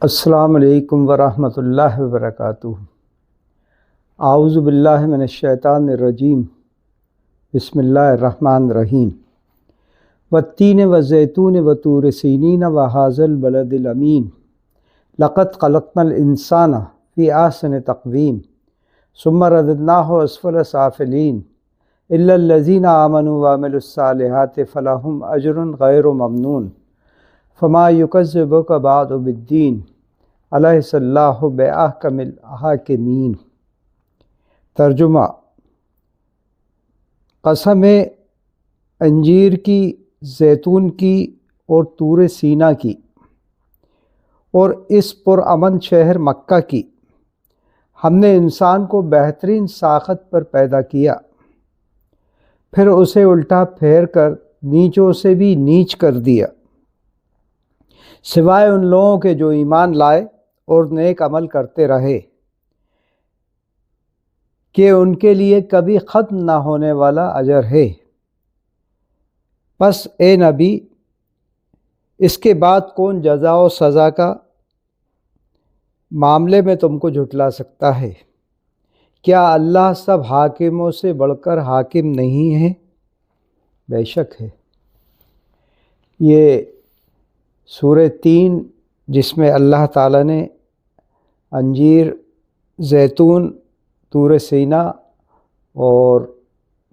السلام علیکم ورحمۃ اللہ وبرکاتہ۔ اعوذ باللہ من الشیطان الرجیم، بسم اللہ الرحمن الرحیم۔ والتین والزیتون وطور سینین وہذا البلد الامین، لقد خلقنا الانسان فی احسن تقویم ثم رددناہ اسفل سافلین الا الذین آمنوا وعملوا الصالحات فلہم اجر غیر ممنون فما یکذبک بعد بالدین الیس اللہ بأحکم الحاکمین۔ ترجمہ: قسم ہے انجیر کی، زیتون کی اور طور سینا کی اور اس پرامن شہر مکہ کی، ہم نے انسان کو بہترین ساخت پر پیدا کیا، پھر اسے الٹا پھیر کر نیچوں سے بھی نیچ کر دیا، سوائے ان لوگوں کے جو ایمان لائے اور نیک عمل کرتے رہے کہ ان کے لیے کبھی ختم نہ ہونے والا اجر ہے۔ پس اے نبی، اس کے بعد کون جزا و سزا کا معاملے میں تم کو جھٹلا سکتا ہے؟ کیا اللہ سب حاکموں سے بڑھ کر حاکم نہیں ہے؟ بے شک ہے۔ یہ سورہ 3 جس میں اللہ تعالیٰ نے انجیر، زیتون، طور سینا اور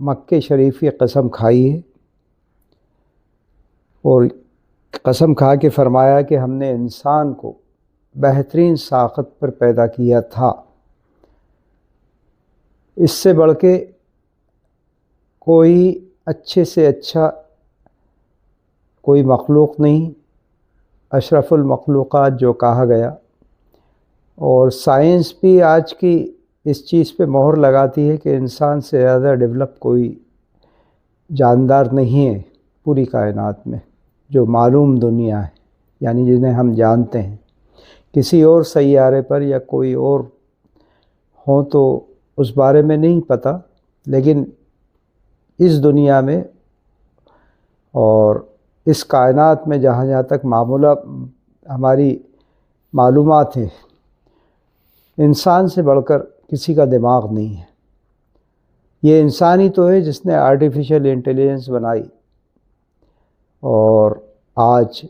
مکہ شریف کی قسم کھائی ہے، اور قسم کھا کے فرمایا کہ ہم نے انسان کو بہترین ساخت پر پیدا کیا تھا، اس سے بڑھ کے کوئی اچھے سے اچھا کوئی مخلوق نہیں، اشرف المخلوقات جو کہا گیا۔ اور سائنس بھی آج کی اس چیز پہ مہر لگاتی ہے کہ انسان سے زیادہ ڈیولپ کوئی جاندار نہیں ہے پوری کائنات میں، جو معلوم دنیا ہے، یعنی جنہیں ہم جانتے ہیں۔ کسی اور سیارے پر یا کوئی اور ہوں تو اس بارے میں نہیں پتہ، لیکن اس دنیا میں اور اس کائنات میں جہاں تک ہماری معلومات ہیں، انسان سے بڑھ کر کسی کا دماغ نہیں ہے۔ یہ انسانی تو ہے جس نے آرٹیفیشل انٹیلیجنس بنائی، اور آج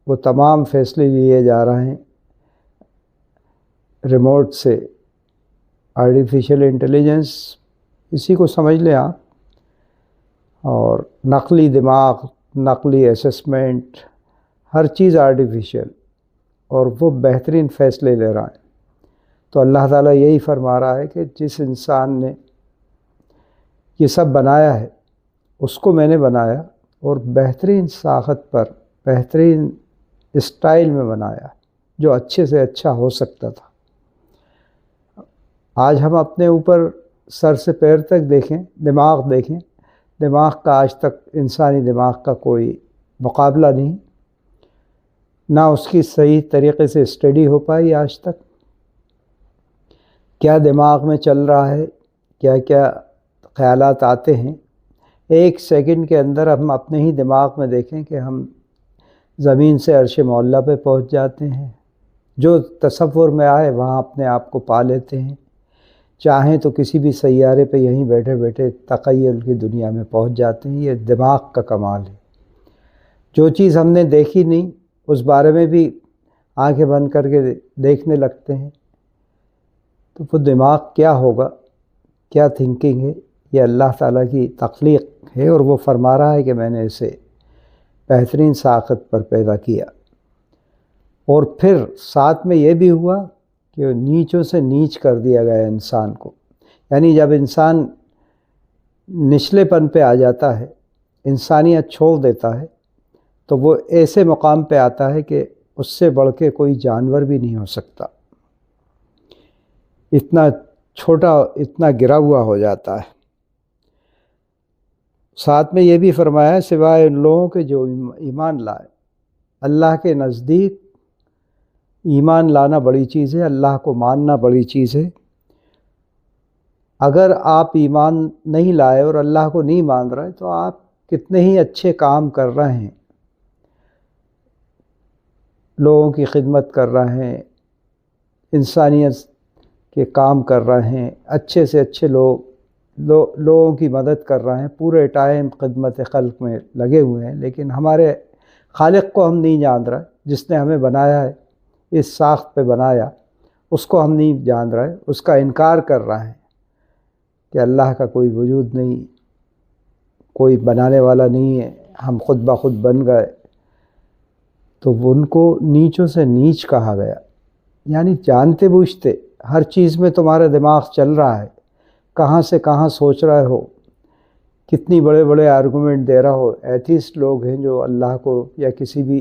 وہ تمام فیصلے لیے جا رہے ہیں ریموٹ سے۔ آرٹیفیشل انٹیلیجنس اسی کو سمجھ لیں آپ، اور نقلی دماغ، نقلی اسسمنٹ، ہر چیز آرٹیفیشل، اور وہ بہترین فیصلے لے رہا ہے۔ تو اللہ تعالیٰ یہی فرما رہا ہے کہ جس انسان نے یہ سب بنایا ہے، اس کو میں نے بنایا اور بہترین ساخت پر، بہترین اسٹائل میں بنایا، جو اچھے سے اچھا ہو سکتا تھا۔ آج ہم اپنے اوپر سر سے پیر تک دیکھیں، دماغ دیکھیں، دماغ کا آج تک انسانی دماغ کا کوئی مقابلہ نہیں، نہ اس کی صحیح طریقے سے اسٹڈی ہو پائی آج تک۔ کیا دماغ میں چل رہا ہے، کیا کیا خیالات آتے ہیں، ایک سیکنڈ کے اندر ہم اپنے ہی دماغ میں دیکھیں کہ ہم زمین سے عرش معلیٰ پہ پہنچ جاتے ہیں، جو تصور میں آئے وہاں اپنے آپ کو پا لیتے ہیں، چاہیں تو کسی بھی سیارے پہ یہیں بیٹھے بیٹھے تخیل کی دنیا میں پہنچ جاتے ہیں۔ یہ دماغ کا کمال ہے۔ جو چیز ہم نے دیکھی نہیں اس بارے میں بھی آنکھیں بند کر کے دیکھنے لگتے ہیں، تو وہ دماغ کیا ہوگا، کیا تھنکنگ ہے؟ یہ اللہ تعالیٰ کی تخلیق ہے، اور وہ فرما رہا ہے کہ میں نے اسے بہترین ساخت پر پیدا کیا۔ اور پھر ساتھ میں یہ بھی ہوا کہ نیچوں سے نیچ کر دیا گیا انسان کو، یعنی جب انسان نچلے پن پہ آ جاتا ہے، انسانیت چھوڑ دیتا ہے، تو وہ ایسے مقام پہ آتا ہے کہ اس سے بڑھ کے کوئی جانور بھی نہیں ہو سکتا، اتنا چھوٹا، اتنا گرا ہوا ہو جاتا ہے۔ ساتھ میں یہ بھی فرمایا سوائے ان لوگوں کے جو ایمان لائے۔ اللہ کے نزدیک ایمان لانا بڑی چیز ہے، اللہ کو ماننا بڑی چیز ہے۔ اگر آپ ایمان نہیں لائے اور اللہ کو نہیں مان رہے تو آپ کتنے ہی اچھے کام کر رہے ہیں، لوگوں کی خدمت کر رہے ہیں، انسانیت کے کام کر رہے ہیں، اچھے سے اچھے لوگوں کی مدد کر رہے ہیں، پورے ٹائم خدمت خلق میں لگے ہوئے ہیں، لیکن ہمارے خالق کو ہم نہیں جان رہے، جس نے ہمیں بنایا ہے، اس ساخت پہ بنایا، اس کو ہم نہیں جان رہے، اس کا انکار کر رہے ہیں کہ اللہ کا کوئی وجود نہیں، کوئی بنانے والا نہیں ہے، ہم خود بخود بن گئے۔ تو ان کو نیچوں سے نیچ کہا گیا، یعنی جانتے بوجھتے ہر چیز میں تمہارا دماغ چل رہا ہے، کہاں سے کہاں سوچ رہے ہو، کتنی بڑے بڑے آرگومنٹ دے رہا ہو۔ ایتھیسٹ لوگ ہیں جو اللہ کو یا کسی بھی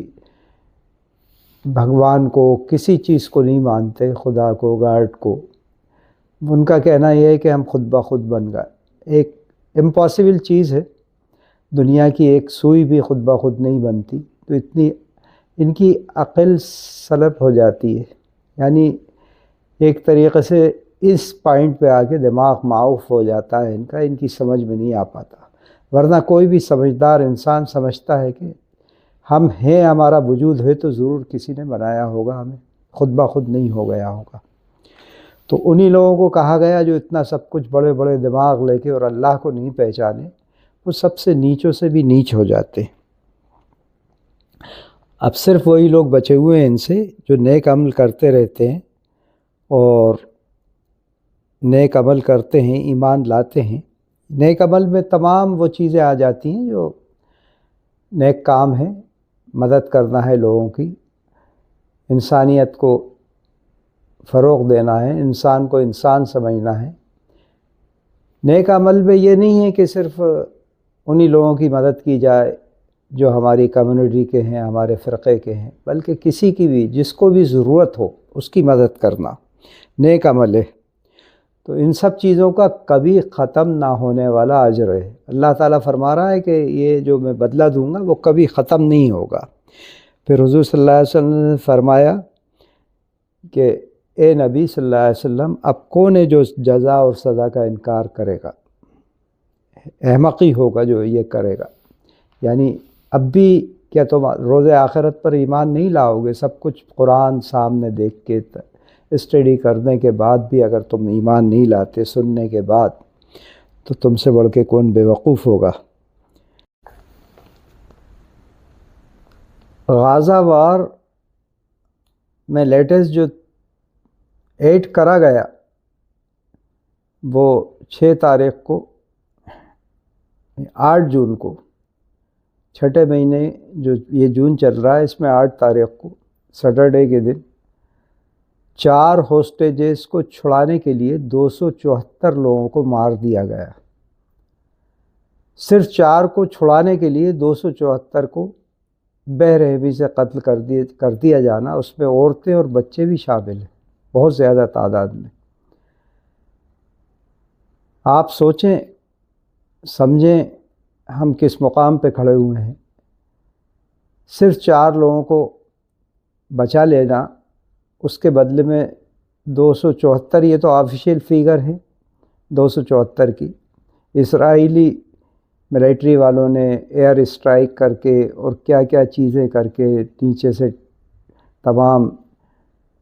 بھگوان کو، کسی چیز کو نہیں مانتے، خدا کو، گاڈ کو، ان کا کہنا یہ ہے کہ ہم خود بخود بن گئے۔ ایک امپاسبل چیز ہے، دنیا کی ایک سوئی بھی خود بخود نہیں بنتی، تو اتنی ان کی عقل سلب ہو جاتی ہے، یعنی ایک طریقے سے اس پوائنٹ پہ آ کے دماغ معاف ہو جاتا ہے ان کی سمجھ میں نہیں آ پاتا، ورنہ کوئی بھی سمجھدار انسان سمجھتا ہے کہ ہم ہیں، ہمارا وجود ہے تو ضرور کسی نے بنایا ہوگا ہمیں، خود بخود نہیں ہو گیا ہوگا۔ تو انہی لوگوں کو کہا گیا جو اتنا سب کچھ بڑے بڑے دماغ لے کے اور اللہ کو نہیں پہچانے، وہ سب سے نیچوں سے بھی نیچ ہو جاتے ہیں۔ اب صرف وہی لوگ بچے ہوئے ہیں ان سے جو نیک عمل کرتے رہتے ہیں اور نیک عمل کرتے ہیں، ایمان لاتے ہیں۔ نیک عمل میں تمام وہ چیزیں آ جاتی ہیں جو نیک کام ہے، مدد کرنا ہے لوگوں کی، انسانیت کو فروغ دینا ہے، انسان کو انسان سمجھنا ہے۔ نیک عمل میں یہ نہیں ہے کہ صرف انہی لوگوں کی مدد کی جائے جو ہماری کمیونٹی کے ہیں، ہمارے فرقے کے ہیں، بلکہ کسی کی بھی، جس کو بھی ضرورت ہو اس کی مدد کرنا نیک عمل ہے۔ تو ان سب چیزوں کا کبھی ختم نہ ہونے والا اجر ہے۔ اللہ تعالیٰ فرما رہا ہے کہ یہ جو میں بدلہ دوں گا وہ کبھی ختم نہیں ہوگا۔ پھر حضور صلی اللہ علیہ وسلم نے فرمایا کہ اے نبی صلی اللہ علیہ وسلم، اب کون ہے جو جزا اور سزا کا انکار کرے گا؟ احمق ہی ہوگا جو یہ کرے گا، یعنی اب بھی کیا تم روز آخرت پر ایمان نہیں لاؤ گے؟ سب کچھ قرآن سامنے دیکھ کے اسٹڈی کرنے کے بعد بھی اگر تم ایمان نہیں لاتے، سننے کے بعد، تو تم سے بڑھ کے کون بے وقوف ہوگا؟ غازہ وار میں لیٹسٹ جو ایڈ کرا گیا وہ 6 تاریخ کو، 8 جون کو، چھٹے مہینے جو یہ جون چل رہا ہے، اس میں 8 تاریخ کو سیٹرڈے کے دن 4 ہوسٹیجز کو چھڑانے کے لیے 274 لوگوں کو مار دیا گیا۔ صرف 4 کو چھڑانے کے لیے 274 کو بے رحمی سے قتل کر دیا جانا، اس میں عورتیں اور بچے بھی شامل ہیں، بہت زیادہ تعداد میں۔ آپ سوچیں، سمجھیں ہم کس مقام پہ کھڑے ہوئے ہیں۔ صرف 4 لوگوں کو بچا لینا، اس کے بدلے میں 274، یہ تو آفیشیل فیگر ہے 274 کی۔ اسرائیلی ملٹری والوں نے ایئر اسٹرائک کر کے اور کیا کیا چیزیں کر کے نیچے سے تمام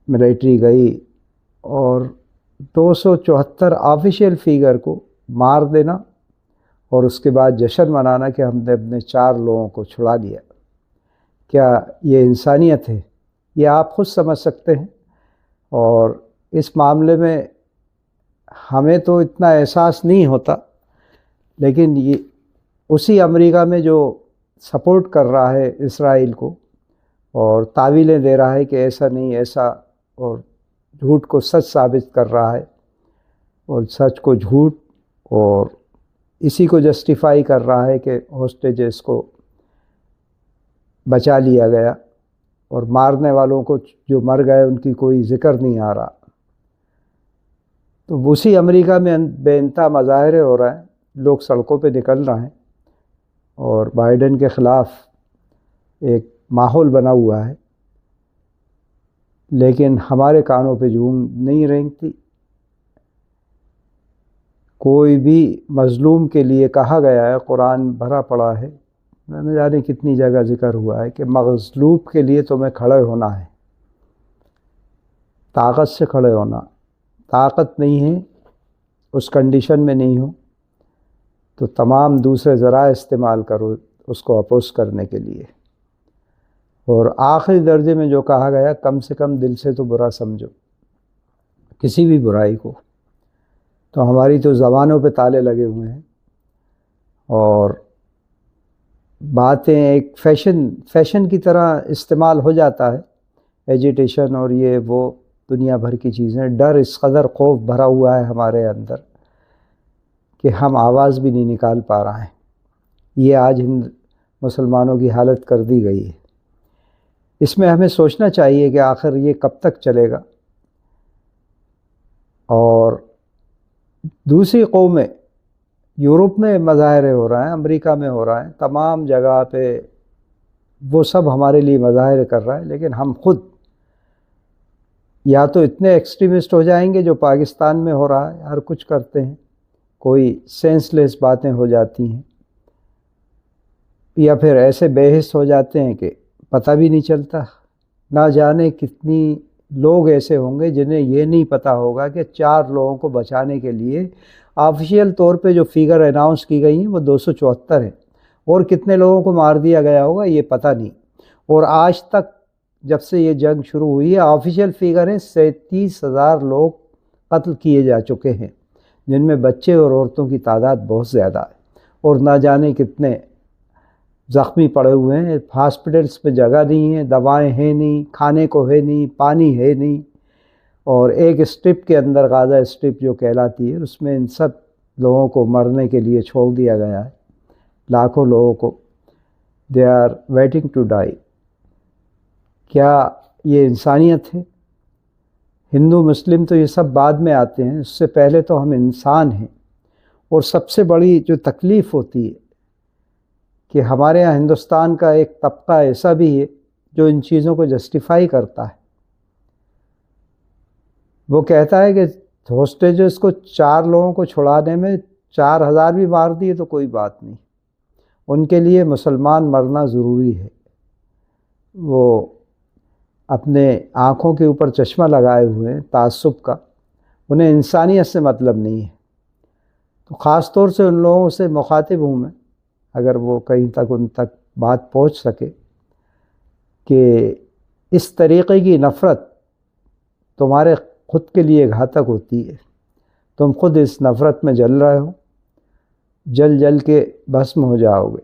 ملٹری گئی، اور 274 آفیشیل فیگر کو مار دینا اور اس کے بعد جشن منانا کہ ہم نے اپنے 4 لوگوں کو چھڑا لیا۔ کیا یہ انسانیت ہے؟ یہ آپ خود سمجھ سکتے ہیں۔ اور اس معاملے میں ہمیں تو اتنا احساس نہیں ہوتا، لیکن یہ اسی امریکہ میں جو سپورٹ کر رہا ہے اسرائیل کو اور تعویلیں دے رہا ہے کہ ایسا نہیں ایسا، اور جھوٹ کو سچ ثابت کر رہا ہے اور سچ کو جھوٹ، اور اسی کو جسٹیفائی کر رہا ہے کہ ہوسٹیجز کو بچا لیا گیا، اور مارنے والوں کو جو مر گئے ان کی کوئی ذکر نہیں آ رہا۔ تو اسی امریکہ میں بے انتہا مظاہرے ہو رہے ہیں، لوگ سڑکوں پہ نکل رہے ہیں، اور بائیڈن کے خلاف ایک ماحول بنا ہوا ہے، لیکن ہمارے کانوں پہ جوں نہیں رینگتی۔ کوئی بھی مظلوم کے لیے کہا گیا ہے، قرآن بھرا پڑا ہے نہ جانے کتنی جگہ ذکر ہوا ہے کہ مغلوب کے لیے تمہیں کھڑے ہونا ہے، طاقت سے کھڑے ہونا. طاقت نہیں ہے، اس کنڈیشن میں نہیں ہو تو تمام دوسرے ذرائع استعمال کرو اس کو اپوز کرنے کے لیے. اور آخری درجے میں جو کہا گیا، کم سے کم دل سے تو برا سمجھو کسی بھی برائی کو. تو ہماری تو زبانوں پہ تالے لگے ہوئے ہیں، اور باتیں ایک فیشن کی طرح استعمال ہو جاتا ہے. ایجیٹیشن اور یہ وہ دنیا بھر کی چیزیں، ڈر اس قدر خوف بھرا ہوا ہے ہمارے اندر کہ ہم آواز بھی نہیں نکال پا رہے ہیں. یہ آج مسلمانوں کی حالت کر دی گئی ہے. اس میں ہمیں سوچنا چاہیے کہ آخر یہ کب تک چلے گا. اور دوسری قومیں، یورپ میں مظاہرے ہو رہے ہیں، امریکہ میں ہو رہا ہے، تمام جگہ پہ وہ سب ہمارے لیے مظاہرے کر رہا ہے، لیکن ہم خود یا تو اتنے ایکسٹریمسٹ ہو جائیں گے جو پاکستان میں ہو رہا ہے، ہر کچھ کرتے ہیں، کوئی سینس لیس باتیں ہو جاتی ہیں، یا پھر ایسے بے حس ہو جاتے ہیں کہ پتہ بھی نہیں چلتا. نہ جانے کتنی لوگ ایسے ہوں گے جنہیں یہ نہیں پتہ ہوگا کہ 4 لوگوں کو بچانے کے لیے آفیشیل طور پہ جو فگر اناؤنس کی گئی ہیں وہ 274 ہیں، اور کتنے لوگوں کو مار دیا گیا ہوگا یہ پتہ نہیں. اور آج تک جب سے یہ جنگ شروع ہوئی ہے آفیشیل فگر ہیں 37,000 لوگ قتل کیے جا چکے ہیں، جن میں بچے اور عورتوں کی تعداد بہت زیادہ ہے، اور نہ جانے کتنے زخمی پڑے ہوئے ہیں. ہاسپٹلس میں جگہ نہیں ہے، دوائیں ہیں نہیں، کھانے کو ہے نہیں، پانی ہے نہیں. اور ایک اسٹرپ کے اندر، غازہ اسٹرپ جو کہلاتی ہے، اس میں ان سب لوگوں کو مرنے کے لیے چھوڑ دیا گیا ہے. لاکھوں لوگوں کو they are waiting to die. کیا یہ انسانیت ہے؟ ہندو مسلم تو یہ سب بعد میں آتے ہیں، اس سے پہلے تو ہم انسان ہیں. اور سب سے بڑی جو تکلیف ہوتی ہے کہ ہمارے ہاں ہندوستان کا ایک طبقہ ایسا بھی ہے جو ان چیزوں کو جسٹیفائی کرتا ہے. وہ کہتا ہے کہ ہوسٹیجز کو 4 لوگوں کو چھڑانے میں 4,000 بھی مار دیے تو کوئی بات نہیں، ان کے لیے مسلمان مرنا ضروری ہے. وہ اپنے آنکھوں کے اوپر چشمہ لگائے ہوئے ہیں تعصب کا، انہیں انسانیت سے مطلب نہیں ہے. تو خاص طور سے ان لوگوں سے مخاطب ہوں میں، اگر وہ کہیں تک ان تک بات پہنچ سکے، کہ اس طریقے کی نفرت تمہارے خود کے لیے گھاتک ہوتی ہے. تم خود اس نفرت میں جل رہے ہو، جل کے بھسم ہو جاؤ گے،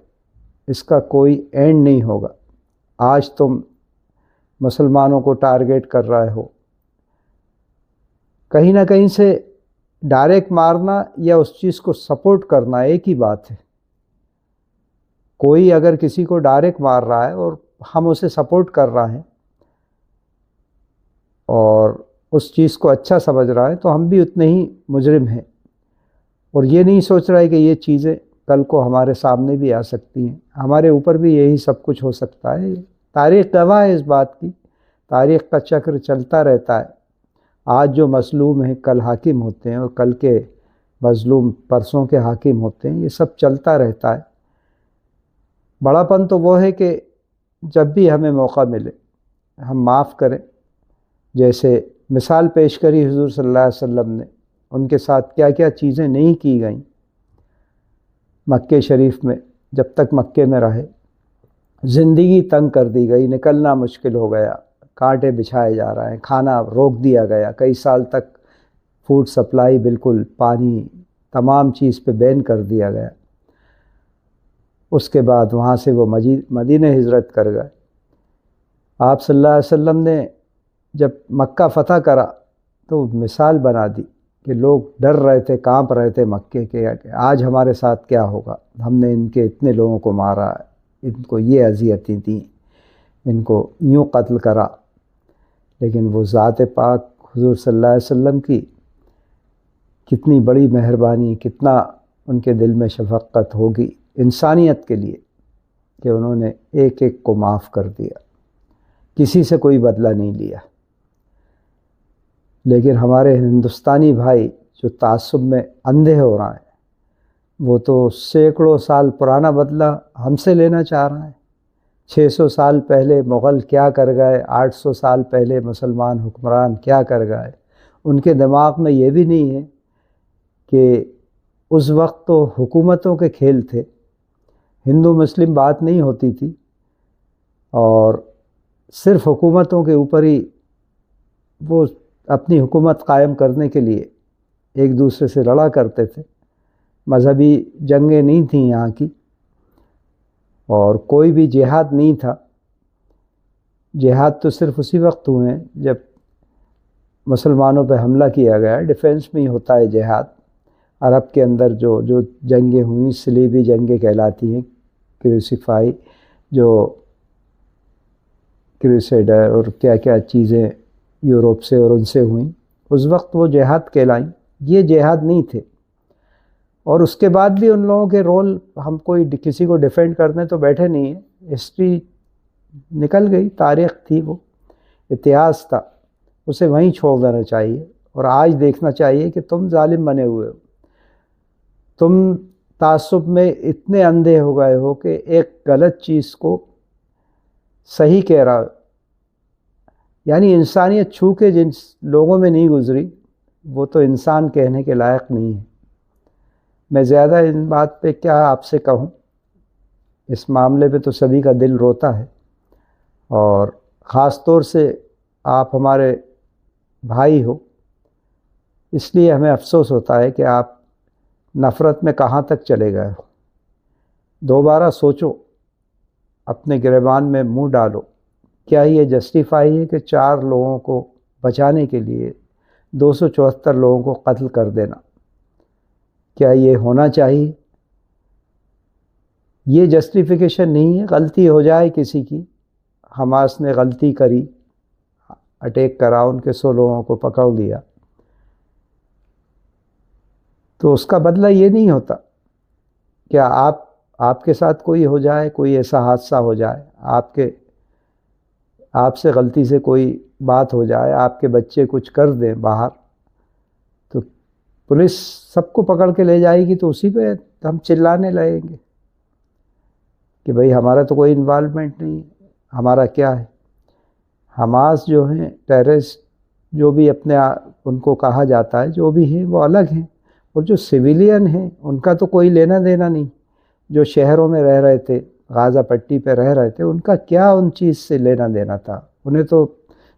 اس کا کوئی اینڈ نہیں ہوگا. آج تم مسلمانوں کو ٹارگیٹ کر رہے ہو، کہیں نہ کہیں سے ڈائریکٹ مارنا یا اس چیز کو سپورٹ کرنا ایک ہی بات ہے. کوئی اگر کسی کو ڈائریکٹ مار رہا ہے اور ہم اسے سپورٹ کر رہے ہیں اور اس چیز کو اچھا سمجھ رہا ہے تو ہم بھی اتنے ہی مجرم ہیں، اور یہ نہیں سوچ رہا ہے کہ یہ چیزیں کل کو ہمارے سامنے بھی آ سکتی ہیں، ہمارے اوپر بھی یہی سب کچھ ہو سکتا ہے. تاریخ گواہ ہے اس بات کی، تاریخ کا چکر چلتا رہتا ہے. آج جو مظلوم ہیں کل حاکم ہوتے ہیں، اور کل کے مظلوم پرسوں کے حاکم ہوتے ہیں. یہ سب چلتا رہتا ہے. بڑا پن تو وہ ہے کہ جب بھی ہمیں موقع ملے ہم معاف کریں. جیسے مثال پیش کری حضور صلی اللہ علیہ وسلم نے، ان کے ساتھ کیا کیا چیزیں نہیں کی گئیں. مکہ شریف میں جب تک مکے میں رہے زندگی تنگ کر دی گئی، نکلنا مشکل ہو گیا، کانٹے بچھائے جا رہے ہیں، کھانا روک دیا گیا، کئی سال تک فوڈ سپلائی بالکل، پانی، تمام چیز پہ بین کر دیا گیا. اس کے بعد وہاں سے وہ مدینہ ہجرت کر گئے. آپ صلی اللہ علیہ وسلم نے جب مکہ فتح کرا تو مثال بنا دی کہ لوگ ڈر رہے تھے، کانپ رہے تھے مکے کے، آج ہمارے ساتھ کیا ہوگا، ہم نے ان کے اتنے لوگوں کو مارا، ان کو یہ اذیتیں دیں، ان کو یوں قتل کرا. لیکن وہ ذات پاک حضور صلی اللہ علیہ وسلم کی کتنی بڑی مہربانی، کتنا ان کے دل میں شفقت ہوگی انسانیت کے لیے کہ انہوں نے ایک ایک کو معاف کر دیا، کسی سے کوئی بدلہ نہیں لیا. لیکن ہمارے ہندوستانی بھائی جو تعصب میں اندھے ہو رہے ہیں، وہ تو سینکڑوں سال پرانا بدلہ ہم سے لینا چاہ رہا ہے۔ 600 سال پہلے مغل کیا کر گئے، 800 سال پہلے مسلمان حکمران کیا کر گئے، ان کے دماغ میں یہ بھی نہیں ہے کہ اس وقت تو حکومتوں کے کھیل تھے، ہندو مسلم بات نہیں ہوتی تھی، اور صرف حکومتوں کے اوپر ہی وہ اپنی حکومت قائم کرنے کے لیے ایک دوسرے سے لڑا کرتے تھے۔ مذہبی جنگیں نہیں تھیں یہاں کی، اور کوئی بھی جہاد نہیں تھا۔ جہاد تو صرف اسی وقت ہوئے ہیں جب مسلمانوں پہ حملہ کیا گیا، ڈیفنس میں ہی ہوتا ہے جہاد۔ عرب کے اندر جو جنگیں ہوئیں صلیبی جنگیں کہلاتی ہیں، کروسیفائی جو کروسیڈر اور کیا کیا چیزیں یورپ سے اور ان سے ہوئیں، اس وقت وہ جہاد کہلائیں، یہ جہاد نہیں تھے۔ اور اس کے بعد بھی ان لوگوں کے رول، ہم کوئی کسی کو ڈیفینڈ کرنے تو بیٹھے نہیں ہیں، ہسٹری نکل گئی، تاریخ تھی، وہ اتہاس تھا، اسے وہیں چھوڑ دینا چاہیے۔ اور آج دیکھنا چاہیے کہ تم ظالم بنے ہوئے ہو، تم تعصب میں اتنے اندھے ہو گئے ہو کہ ایک غلط چیز کو صحیح کہہ رہا ہو، یعنی انسانیت چھو کے جن لوگوں میں نہیں گزری وہ تو انسان کہنے کے لائق نہیں ہے۔ میں زیادہ ان بات پہ کیا آپ سے کہوں، اس معاملے پہ تو سبھی کا دل روتا ہے، اور خاص طور سے آپ ہمارے بھائی ہو، اس لیے ہمیں افسوس ہوتا ہے کہ آپ نفرت میں کہاں تک چلے گئے ہو۔ دوبارہ سوچو، اپنے گریبان میں منہ ڈالو، کیا یہ جسٹیفائی ہے کہ 4 لوگوں کو بچانے کے لیے 274 لوگوں کو قتل کر دینا؟ کیا یہ ہونا چاہیے؟ یہ جسٹیفیکیشن نہیں ہے۔ غلطی ہو جائے کسی کی، حماس نے غلطی کری، اٹیک کرا، ان کے 100 لوگوں کو پکڑ لیا، تو اس کا بدلہ یہ نہیں ہوتا۔ کیا آپ کے ساتھ کوئی ہو جائے، کوئی ایسا حادثہ ہو جائے، آپ سے غلطی سے کوئی بات ہو جائے، آپ کے بچے کچھ کر دیں باہر، تو پولیس سب کو پکڑ کے لے جائے گی، تو اسی پہ ہم چلانے لگیں گے کہ بھئی ہمارا تو کوئی انوالومنٹ نہیں ہے، ہمارا کیا ہے۔ حماس جو ہیں ٹیررسٹ، جو بھی اپنے ان کو کہا جاتا ہے، جو بھی ہیں وہ الگ ہیں، اور جو سویلین ہیں ان کا تو کوئی لینا دینا نہیں۔ جو شہروں میں رہ رہے تھے، غازہ پٹی پہ رہ رہے تھے، ان کا کیا ان چیز سے لینا دینا تھا؟ انہیں تو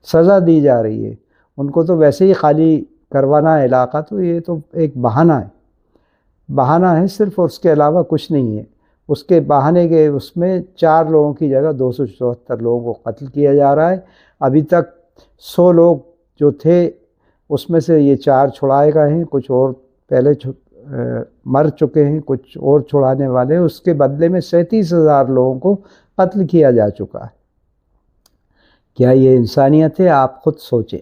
سزا دی جا رہی ہے، ان کو تو ویسے ہی خالی کروانا ہے علاقہ، تو یہ تو ایک بہانہ ہے صرف، اور اس کے علاوہ کچھ نہیں ہے۔ اس کے بہانے کے اس میں 4 لوگوں کی جگہ 274 لوگوں کو قتل کیا جا رہا ہے۔ ابھی تک 100 لوگ جو تھے اس میں سے یہ 4 چھڑائے گئے ہیں، کچھ اور پہلے مر چکے ہیں، کچھ اور چھڑانے والے ہیں۔ اس کے بدلے میں 37,000 لوگوں کو قتل کیا جا چکا ہے۔ کیا یہ انسانیت ہے؟ آپ خود سوچیں۔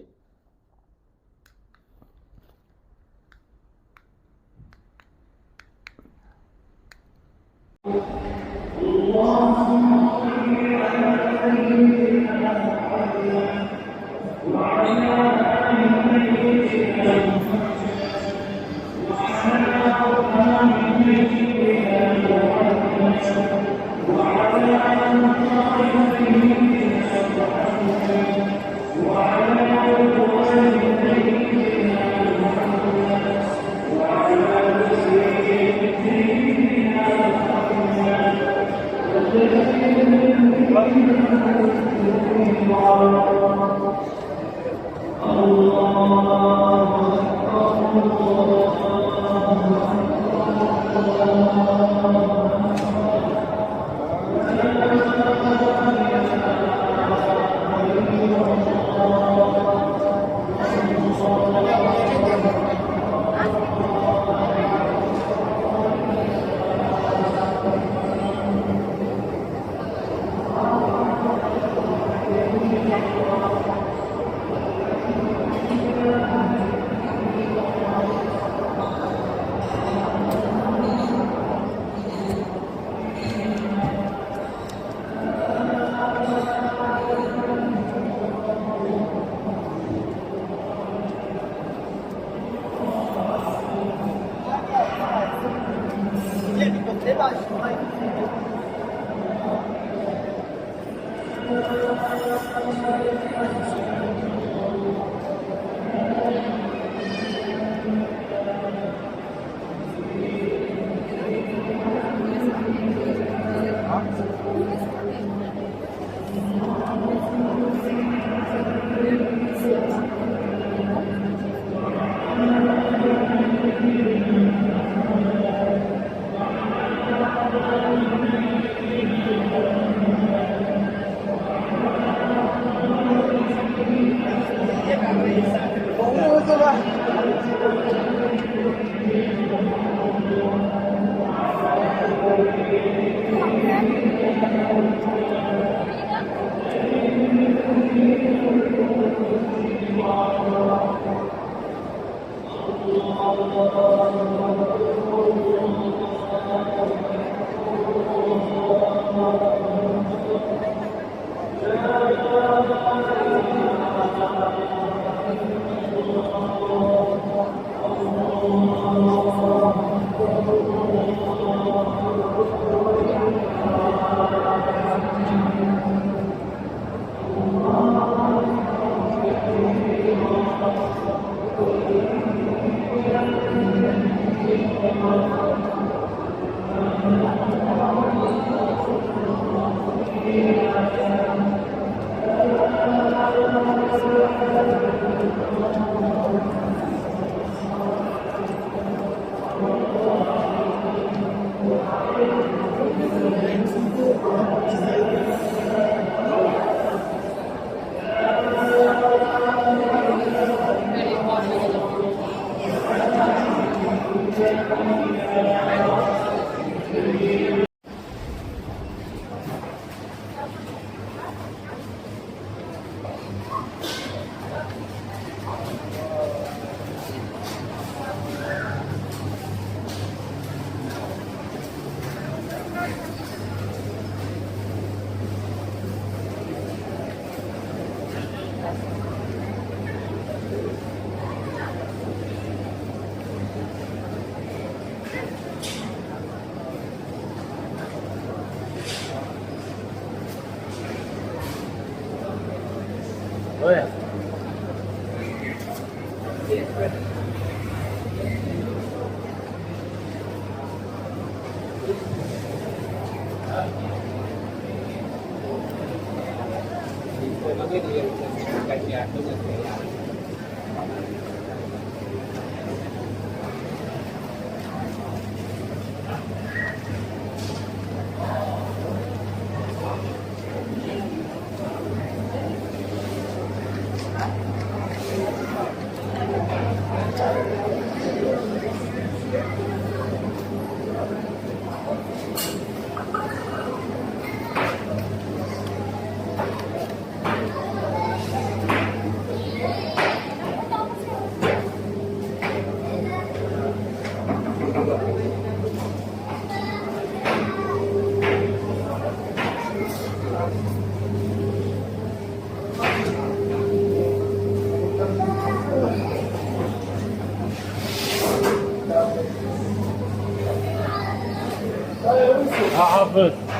حافظ